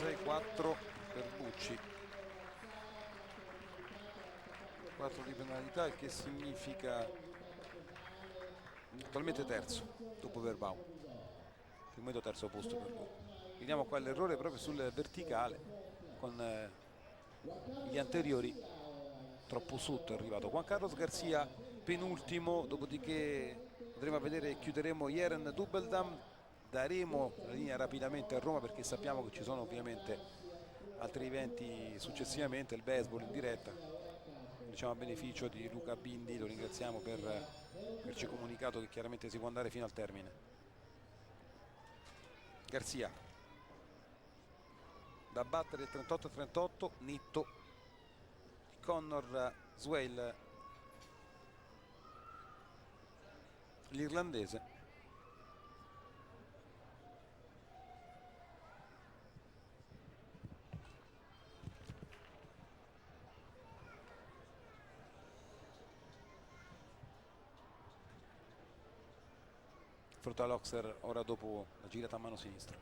6-4 per Bucci, 4 di penalità, il che significa attualmente terzo dopo Verbaum, più o meno terzo posto per lui. Vediamo qua l'errore proprio sul verticale con gli anteriori troppo sotto è arrivato Juan Carlos Garcia, penultimo, dopodiché andremo a vedere e chiuderemo Jeren Dubbeldam. Daremo la linea rapidamente a Roma perché sappiamo che ci sono ovviamente altri eventi successivamente, il baseball in diretta, diciamo a beneficio di Luca Bindi, lo ringraziamo per averci comunicato che chiaramente si può andare fino al termine. Garcia da battere il 38-38, netto di Connor Swail, l'irlandese. Affronta l'Oxer ora dopo la girata a mano sinistra.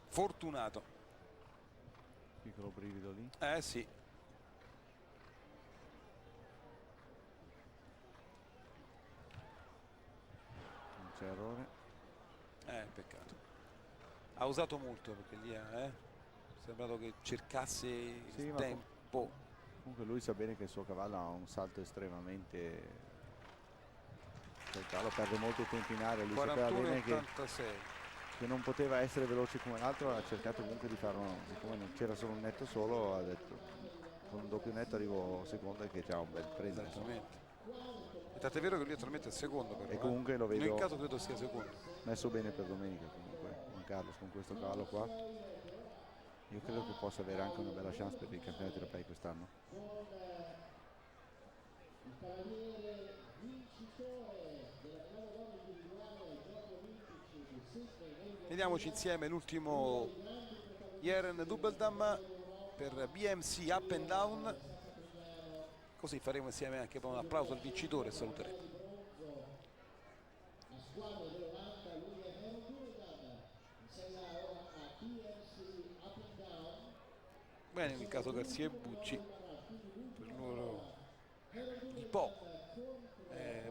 Fortunato. Piccolo brivido lì. Sì. Non c'è errore. Peccato. Ha usato molto perché lì è sembrato che cercasse il tempo. Comunque lui sa bene che il suo cavallo ha un salto estremamente... Il cavallo perde molto tempo in aria, lui sapeva bene che non poteva essere veloce come l'altro, ha cercato comunque di farlo, siccome non c'era solo un netto solo, ha detto con un doppio netto arrivo secondo e che c'ha un bel premio. Esattamente. E tant'è vero che lui attualmente è secondo però, e comunque lo vedo, in ogni caso credo sia secondo. Messo bene per domenica comunque Juan Carlos con questo cavallo qua. Io credo che possa avere anche una bella chance per i campionati europei quest'anno. Il cavaliere vincitore della grande donna individuale ai Giochi Olimpici di Sydney. Vediamoci insieme l'ultimo Jeren Dubbeldam per BMC Up and Down, così faremo insieme anche un applauso al vincitore e saluteremo. La squadra dell'90 lui è Dubbeldam, insegna ora a BMC Up and Down. Bene, nel caso Garcia e Bucci, per loro di poco,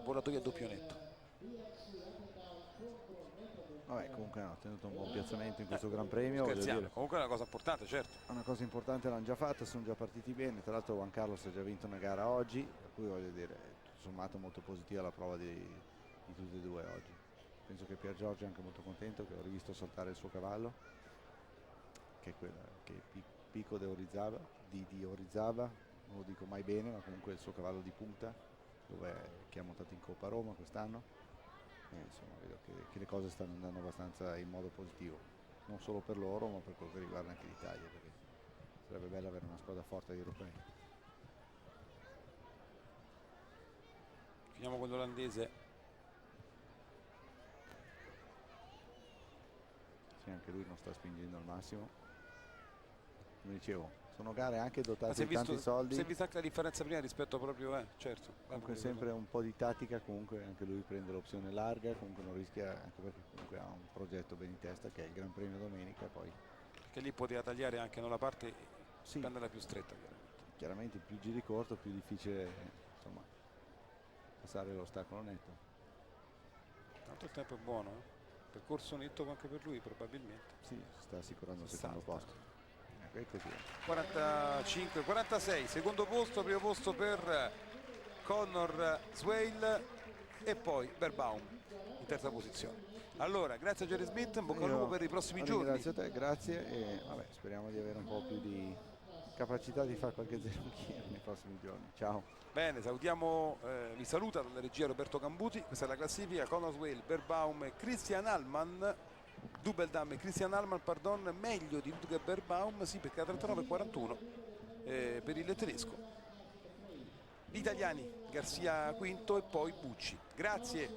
volatori a doppio netto. Vabbè, comunque ha tenuto un buon piazzamento in questo Gran Premio. Comunque è una cosa importante, certo. Una cosa importante l'hanno già fatta, sono già partiti bene. Tra l'altro Juan Carlos ha già vinto una gara oggi, per cui voglio dire, tutto sommato molto positiva la prova di tutti e due oggi. Penso che Pier Giorgio è anche molto contento, che ho rivisto saltare il suo cavallo, che è quella che è Pico de Orizaba, di Orizaba, non lo dico mai bene, ma comunque è il suo cavallo di punta, che ha montato in Coppa Roma quest'anno. Insomma, vedo che le cose stanno andando abbastanza in modo positivo, non solo per loro ma per quello che riguarda anche l'Italia, perché sarebbe bello avere una squadra forte di europei. Finiamo con l'olandese. Sì, anche lui non sta spingendo al massimo. Come dicevo, sono gare anche dotate di tanti soldi. Si è vista anche la differenza prima rispetto proprio, certo. Comunque sempre un po' di tattica, comunque anche lui prende l'opzione larga, comunque non rischia, anche perché comunque ha un progetto ben in testa che è il Gran Premio domenica. Poi che lì poteva tagliare anche la parte, sì, prenderla più stretta. Chiaramente più giri corto, più difficile insomma passare l'ostacolo netto. Tanto il tempo è buono, percorso netto anche per lui probabilmente. Sì, si sta assicurando il secondo posto. 45-46, secondo posto, primo posto per Connor Swail e poi Verbaum in terza posizione. Allora, grazie a Jerry Smith, in bocca al lupo per i prossimi giorni. Grazie a te, grazie, e vabbè, speriamo di avere un po' più di capacità di fare qualche zero anch'io nei prossimi giorni. Ciao. Bene, salutiamo, vi saluta dalla regia Roberto Cambuti, questa è la classifica: Connor Swail, Verbaum e Christian Allman. Dubbeldam e Christian Allman, pardon, meglio di Ludger Verbaum, sì, perché a 39-41 per il tedesco. Gli italiani, Garcia quinto e poi Bucci. Grazie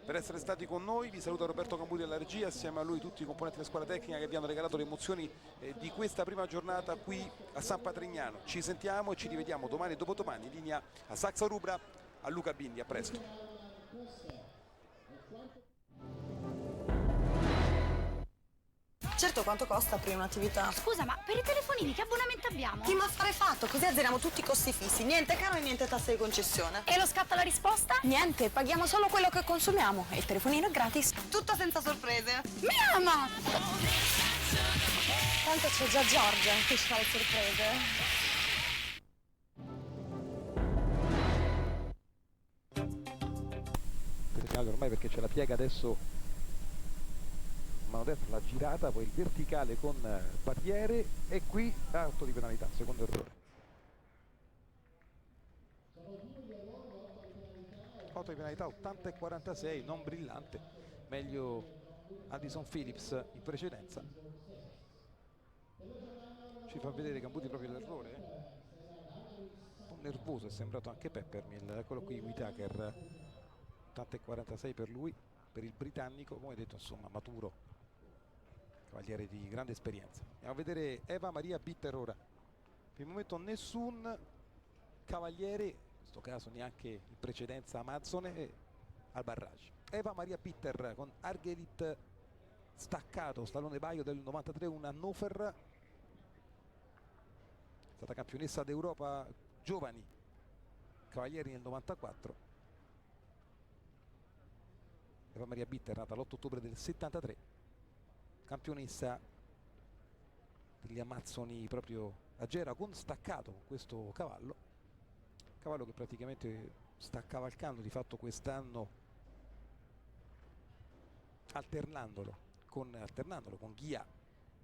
per essere stati con noi, vi saluta Roberto Cambuti alla regia, assieme a lui tutti i componenti della squadra tecnica che vi hanno regalato le emozioni di questa prima giornata qui a San Patrignano. Ci sentiamo e ci rivediamo domani e dopodomani in linea a Saxa Rubra, a Luca Bindi, a presto. Certo, quanto costa aprire un'attività? Scusa, ma per i telefonini che abbonamento abbiamo? Team Affare Fatto, così azzeriamo tutti i costi fissi. Niente caro e niente tasse di concessione. E lo scatto alla risposta? Niente, paghiamo solo quello che consumiamo e il telefonino è gratis. Tutto senza sorprese. Mi ama! Tanto c'è già Giorgia che ci fa le sorprese. Ormai perché c'è la piega adesso, mano destra la girata, poi il verticale con barriere e qui auto di penalità, secondo errore. 8 di penalità, 80 e 46, non brillante, meglio Addison Phillips in precedenza. Ci fa vedere Cambuti proprio l'errore, un po' nervoso è sembrato anche Peppermill, eccolo qui Whitaker, 80 e 46 per lui, per il britannico, come detto insomma maturo, cavaliere di grande esperienza. Andiamo a vedere Eva Maria Bitter ora. Per il momento nessun cavaliere, in questo caso neanche in precedenza Amazzone, al barrage. Eva Maria Bitter con Argelit staccato, stallone baio del 93, un Hannover, è stata campionessa d'Europa giovani, cavalieri nel 94. Eva Maria Bitter, nata l'8 ottobre del 73, campionessa degli Amazzoni proprio a Gera, con staccato con questo cavallo che praticamente sta cavalcando di fatto quest'anno, alternandolo con Ghia,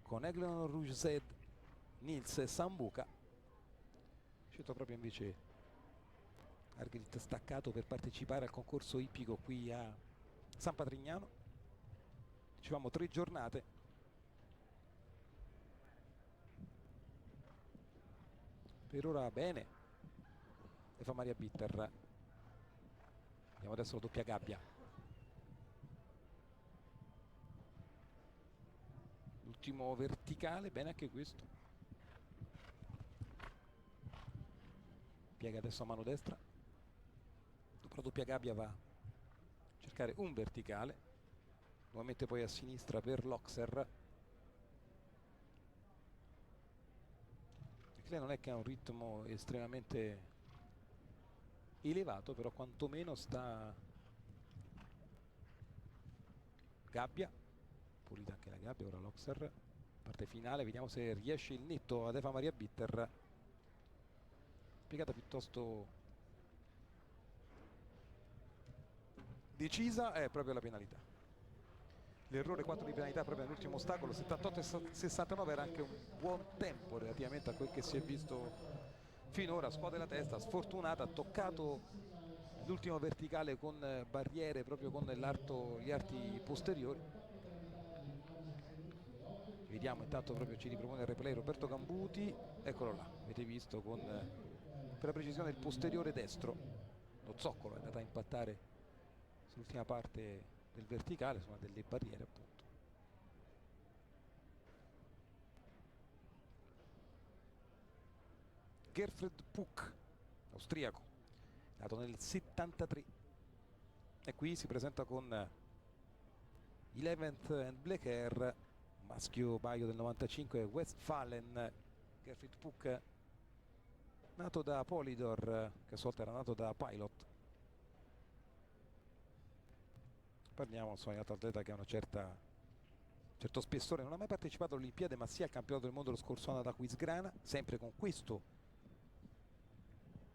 con Eglon Rouge, Nils e Sambuca. Scelto proprio invece Argelit staccato per partecipare al concorso ippico qui a San Patrignano. Dicevamo 3 giornate. Per ora bene Eva Maria Bitter. Vediamo adesso la doppia gabbia. L'ultimo verticale, bene anche questo. Piega adesso a mano destra. Dopo la doppia gabbia va a cercare un verticale, nuovamente poi a sinistra per Loxer. Lei non è che ha un ritmo estremamente elevato, però quantomeno sta gabbia, pulita anche la gabbia. Ora Loxer, parte finale, vediamo se riesce il netto ad Eva Maria Bitter, piegata piuttosto decisa, è proprio la penalità. L'errore 4 di penalità proprio nell'ultimo ostacolo, 78 e 69, era anche un buon tempo relativamente a quel che si è visto finora. Scuote la testa, sfortunata, ha toccato l'ultimo verticale con barriere proprio con gli arti posteriori. Vediamo intanto, proprio ci ripropone il replay Roberto Cambuti, eccolo là, avete visto con per la precisione il posteriore destro, lo zoccolo è andato a impattare sull'ultima parte del verticale, su una delle barriere appunto. Gerfried Puck, austriaco, nato nel 73, e qui si presenta con Eleventh and Black Hair, maschio baio del 95, Westfalen. Gerfried Puck, nato da Polydor, che a sua volta era nato da Pilot. Parliamo insomma di un altro atleta che ha certo spessore, non ha mai partecipato alle Olimpiadi, ma sia al campionato del mondo lo scorso anno ad Aquisgrana, sempre con questo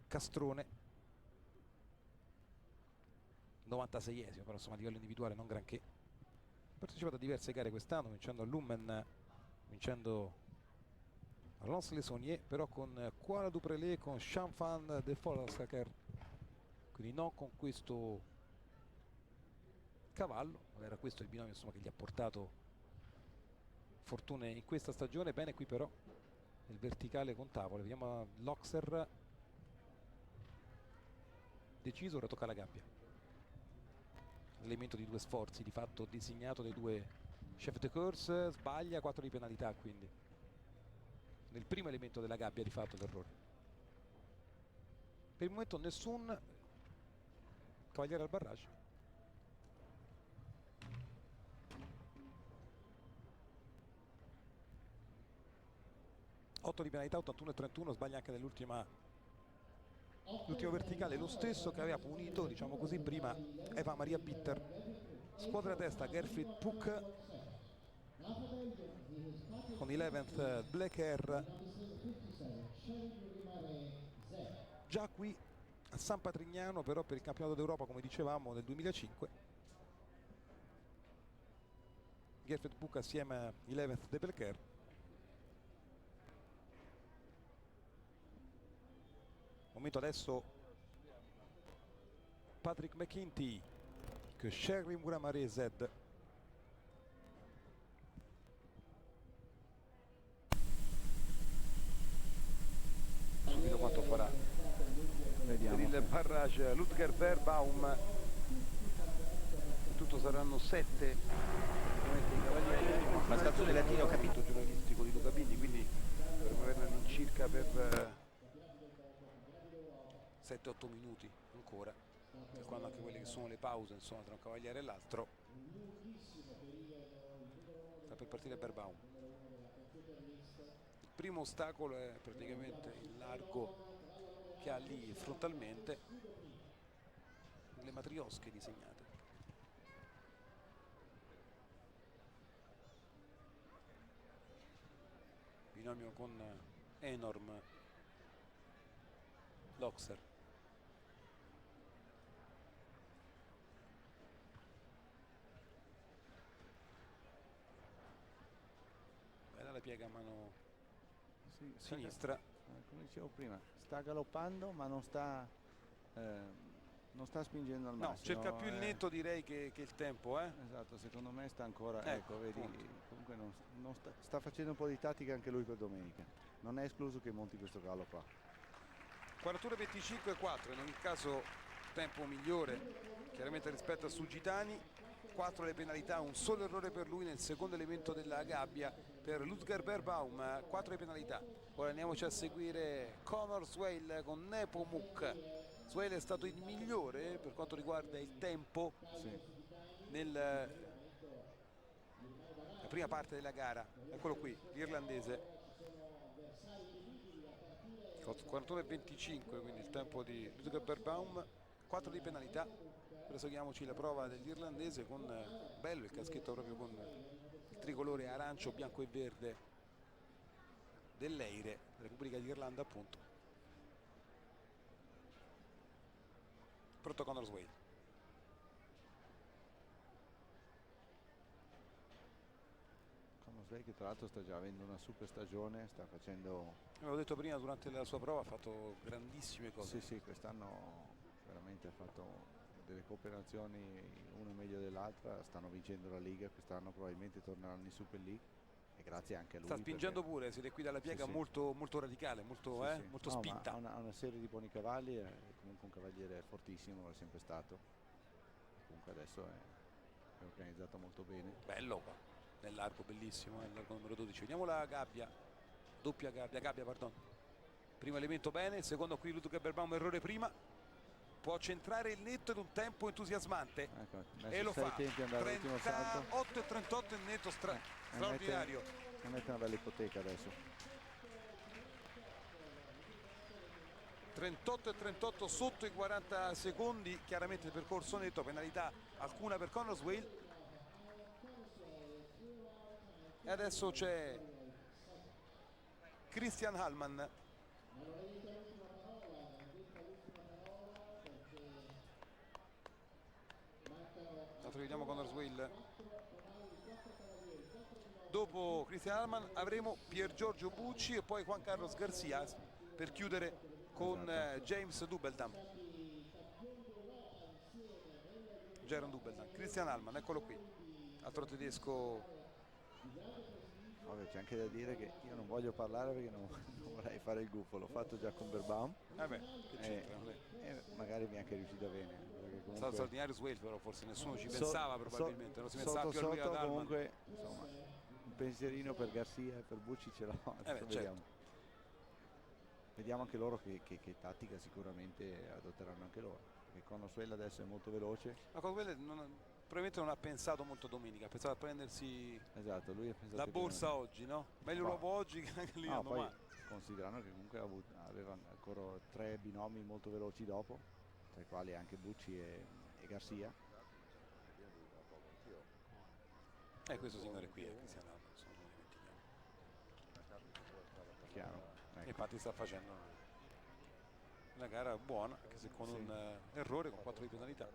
castrone, 96esimo, però insomma a livello individuale non granché. Ha partecipato a diverse gare quest'anno, vincendo a Lummen, vincendo a Lons-le-Saunier, però con Kuala Duprelé, con Champagne de Folsaker, quindi non con questo cavallo. Era questo il binomio insomma che gli ha portato fortune in questa stagione. Bene qui però il verticale con tavole, vediamo Loxer deciso, ora tocca la gabbia, elemento di 2 sforzi di fatto designato dai 2 chef de course, sbaglia, 4 di penalità, quindi nel primo elemento della gabbia di fatto l'errore. Per il momento nessun cavaliere al barrage. 8 di penalità, 81 e 31, sbaglia anche nell'ultimo verticale, lo stesso che aveva punito, diciamo così, prima Eva Maria Bitter. Squadra testa Gerfried Puck con il 11th Black Air, già qui a San Patrignano però per il campionato d'Europa, come dicevamo, nel 2005. Gerfried Puck assieme a 11th De Black Air. Momento adesso Patrick McKinty che Sherry Muramare Z. Subito quanto farà Vediamo. per il barrage Ludger Verbaum. In tutto saranno 7 ma stazione latino, ho capito, giornalistico di Luca Bindi, quindi dovremmo averne all'incirca per 7-8 minuti ancora, per quando anche quelle che sono le pause, insomma, tra un cavaliere e l'altro. Sta per partire Verbaum. Il primo ostacolo è praticamente il largo che ha lì frontalmente, le matriosche disegnate. Binomio con Enorm Loxer. Bella la piega a mano Sì, sinistra. come dicevo prima, sta galoppando ma non sta spingendo al No, massimo. cerca più il netto, direi, che il tempo, eh? Esatto, secondo me sta ancora, Ecco, ecco, vedi, appunto. comunque non sta facendo un po' di tattica anche lui per domenica. Non è escluso che monti questo gallo qua. 41-25-4, in ogni caso tempo migliore chiaramente rispetto a Sugitani. 4 le penalità, un solo errore per lui nel secondo elemento della gabbia per Ludger Verbaum, 4 le penalità. Ora andiamoci a seguire Conor Swail con Nepomuk. Swail è stato il migliore per quanto riguarda il tempo Sì. nella prima parte della gara. Eccolo qui, l'irlandese. 41-25, quindi il tempo di Ludger Verbaum, 4 di penalità. Adesso chiamiamoci la prova dell'irlandese con bello il caschetto proprio con il tricolore arancio, bianco e verde dell'Eire, Repubblica d'Irlanda appunto. Pronto Conor Swail. Conor Swail che tra l'altro sta già avendo una super stagione, sta facendo... Avevo detto prima, durante la sua prova ha fatto grandissime cose. Sì, quest'anno veramente ha fatto delle cooperazioni, una meglio dell'altra, stanno vincendo la Liga, quest'anno probabilmente torneranno in Super League e grazie anche a lui. Sta spingendo perché... pure, siete qui dalla piega Sì. molto, molto radicale, molto, Sì. molto No, spinta. ma ha una serie di buoni cavalli, è comunque un cavaliere fortissimo, è sempre stato. Comunque adesso è organizzato molto bene. Bello qua, nell'arco bellissimo, l'arco numero 12. Vediamo la gabbia, doppia gabbia, pardon. Primo elemento bene, il secondo qui Ludger Verbaum, errore prima. Può centrare il netto in un tempo entusiasmante, Ecco, e lo fa. tempi ad andare all'ultimo salto 38 e 38 il netto straordinario. E mette una bella ipoteca adesso. 38 e 38 sotto i 40 secondi, chiaramente il percorso netto, penalità alcuna per Conor Swail. E adesso c'è Christian Hallman. Vediamo Conor Swail. Dopo Christian Hallman avremo Pier Giorgio Bucci e poi Juan Carlos Garcia per chiudere con James Dubeldam. Jaron Dubeldam. Christian Hallman, eccolo qui, altro tedesco. Vabbè, c'è anche da dire che io non voglio parlare perché non vorrei fare il gufo, l'ho fatto già con Verbaum. Vabbè, che c'entra? E magari mi è anche riuscita bene. Perché Stato comunque... straordinario Swail, però forse nessuno ci pensava, probabilmente non si sotto, pensava più a lui, ad Hallman. comunque insomma un pensierino per Garcia e per Bucci ce l'ho. Adesso vediamo. Certo. Vediamo anche loro che tattica sicuramente adotteranno anche loro, perché Conor Swail adesso è molto veloce. Ma con quelle probabilmente non ha pensato molto domenica, pensava a prendersi Esatto, lui ha pensato la che borsa oggi, no? Meglio Ma- l'uovo oggi che anche lì no, poi domani. considerando che comunque aveva ancora 3 binomi molto veloci dopo, tra i quali anche Bucci e Garcia. Questo signore qui è Cristian Alman, non lo dimentichiamo. Chiaro. Ecco. Infatti sta facendo una gara buona, anche se con un errore, con 4 di penalità.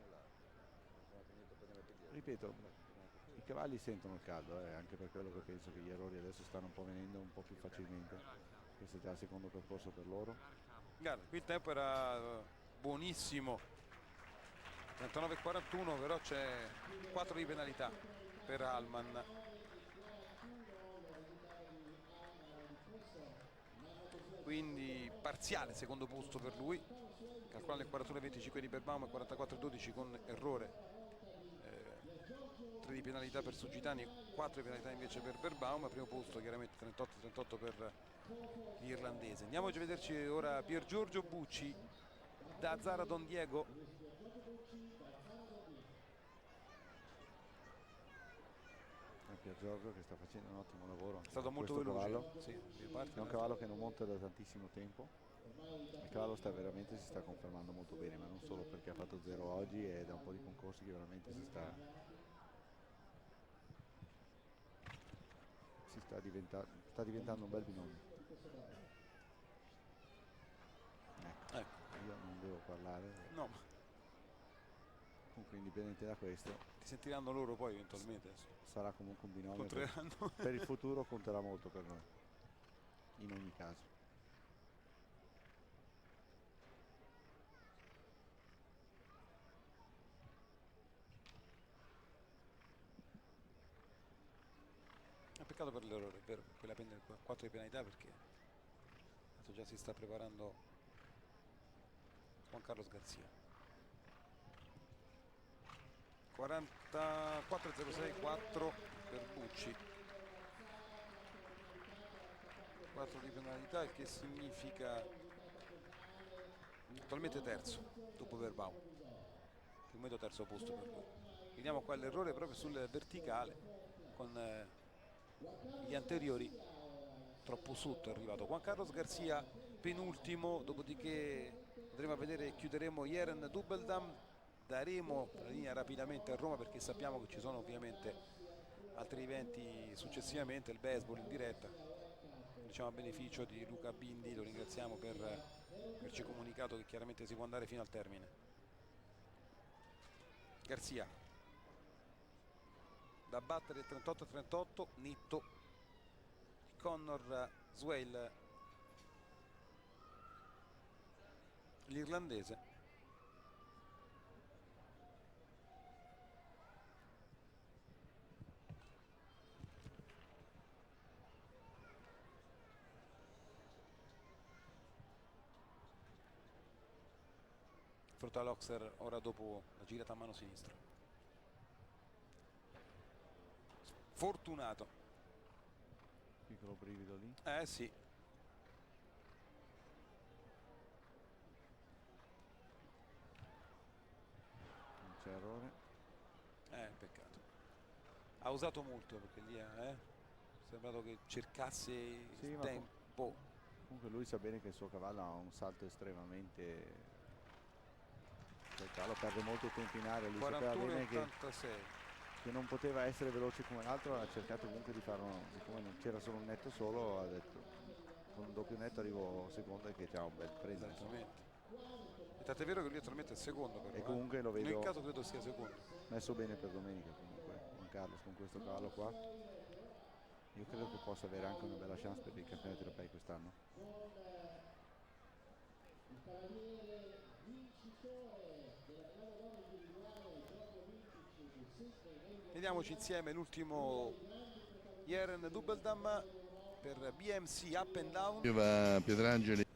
Ripeto, i cavalli sentono il caldo, anche per quello che penso che gli errori adesso stanno un po' venendo un po' più facilmente. Questo è già il secondo percorso per loro. Guarda, qui il tempo era buonissimo, 39,41, però c'è 4 di penalità per Alman. Quindi parziale secondo posto per lui, calcolando il 41,25 di Berbaum e 44,12 con errore. 3 di penalità per Sugitani, 4 di penalità invece per Berbaum. Primo posto chiaramente 38-38 per l'irlandese. Andiamo a vederci ora Pier Giorgio Bucci da Zara Don Diego. Pier Giorgio che sta facendo un ottimo lavoro. È stato molto veloce. Cavallo. Sì, È un cavallo che non monta da tantissimo tempo. Il cavallo si sta confermando molto bene, ma non solo perché ha fatto 0 oggi, e da un po' di concorsi che veramente sta diventando un bel binomio. Ecco. Io non devo parlare. No, Comunque, indipendente da questo, ti sentiranno loro poi eventualmente. sarà comunque un binomio Contreranno. per il futuro, conterà molto per noi, in ogni caso. È un peccato per l'errore, è vero, quella 4 di penalità, perché adesso già si sta preparando Juan Carlos Garcia. 44,06, 4 per Bucci, 4 di penalità, il che significa attualmente terzo dopo Berbaum, il momento terzo posto per lui. Vediamo qua l'errore proprio sul verticale, con gli anteriori troppo sotto è arrivato Juan Carlos Garcia, penultimo. Dopodiché andremo a vedere e chiuderemo Jeren Dubeldam. Daremo la linea rapidamente a Roma, perché sappiamo che ci sono ovviamente altri eventi successivamente, il baseball in diretta, diciamo a beneficio di Luca Bindi. Lo ringraziamo per averci comunicato che chiaramente si può andare fino al termine. Garcia da battere 38-38, netto di Connor Swail, l'irlandese. Affronta l'Oxer ora dopo la girata a mano sinistra. Fortunato. Piccolo brivido lì. Sì. Non c'è errore. Peccato. Ha usato molto, perché lì è sembrato che cercasse il ma tempo. Comunque lui sa bene che il suo cavallo ha un salto estremamente... Il cavallo perde molto tempo in aria, lui sapeva bene 41,86. che non poteva essere veloce come l'altro, ha cercato comunque di farlo, siccome non c'era solo un netto solo, ha detto con un doppio netto arrivo secondo, e che c'ha un bel preso. Esattamente. E tant'è vero che lui attualmente è secondo, però, E comunque lo vedo nel caso credo sia secondo. messo bene per domenica comunque Juan Carlos con questo cavallo qua. Io credo che possa avere anche una bella chance per i campionati europei quest'anno. Il cavaliere vincitore della gara donna individuale Giochi Olimpici Vediamoci insieme l'ultimo Jeren Dubeldam per BMC Up and Down. Va Pietrangeli.